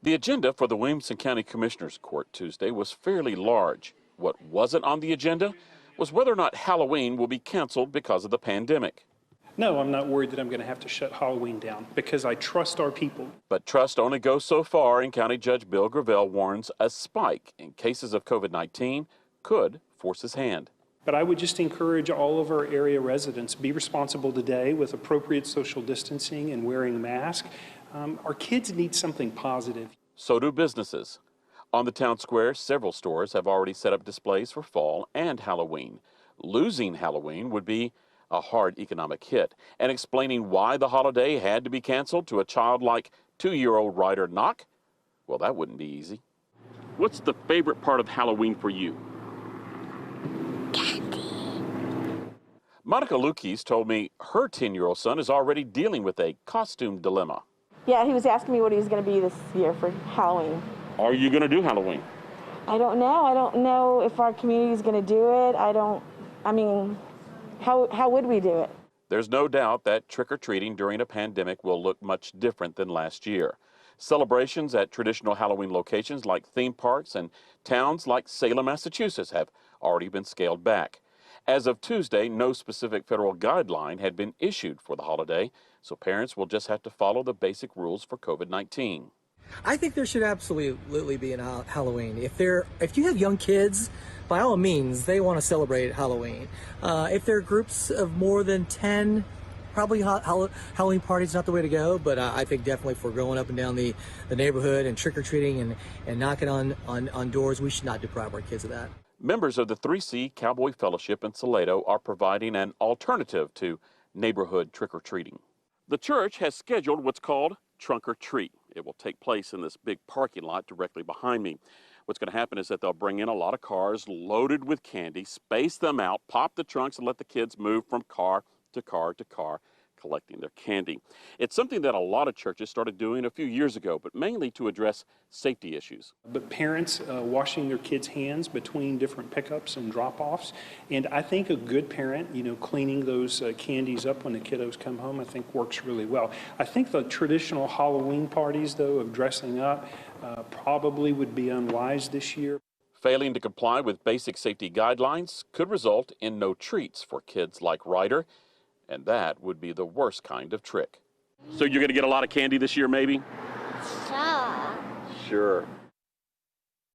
The agenda for the Williamson County Commissioners Court Tuesday was fairly large. What wasn't on the agenda was whether or not Halloween will be canceled because of the pandemic. No, I'm not worried that I'm going to have to shut Halloween down because I trust our people. But trust only goes so far, and County Judge Bill Gravel warns a spike in cases of COVID-19 could force his hand. But I would just encourage all of our area residents, be responsible today with appropriate social distancing and wearing a mask. Our kids need something positive. So do businesses. On the town square, several stores have already set up displays for fall and Halloween. Losing Halloween would be a hard economic hit, and explaining why the holiday had to be canceled to a child like 2-year-old Ryder Knock, well, that wouldn't be easy. What's the favorite part of Halloween for you? Candy. Monica Lukes told me her 10-year-old son is already dealing with a costume dilemma. Yeah, he was asking me what he was going to be this year for Halloween. Are you going to do Halloween? I don't know. I don't know if our community is going to do it. How would we do it? There's no doubt that trick-or-treating during a pandemic will look much different than last year. Celebrations at traditional Halloween locations like theme parks and towns like Salem, Massachusetts have already been scaled back. As of Tuesday, no specific federal guideline had been issued for the holiday, so parents will just have to follow the basic rules for COVID-19. I think there should absolutely be a Halloween. If you have young kids, by all means, they want to celebrate Halloween. If there are groups of more than 10, probably Halloween parties not the way to go, but I think definitely if we're going up and down the neighborhood and trick-or-treating and knocking on doors, we should not deprive our kids of that. Members of the 3C Cowboy Fellowship in Salado are providing an alternative to neighborhood trick-or-treating. The church has scheduled what's called Trunk or Treat. It will take place in this big parking lot directly behind me. What's going to happen is that they'll bring in a lot of cars loaded with candy, space them out, pop the trunks, and let the kids move from car to car to car, collecting their candy. It's something that a lot of churches started doing a few years ago, but mainly to address safety issues. But parents washing their kids' hands between different pickups and drop-offs. And I think a good parent, cleaning those candies up when the kiddos come home, I think works really well. I think the traditional Halloween parties, though, of dressing up probably would be unwise this year. Failing to comply with basic safety guidelines could result in no treats for kids like Ryder, and that would be the worst kind of trick. So you're going to get a lot of candy this year, maybe? Sure. Sure.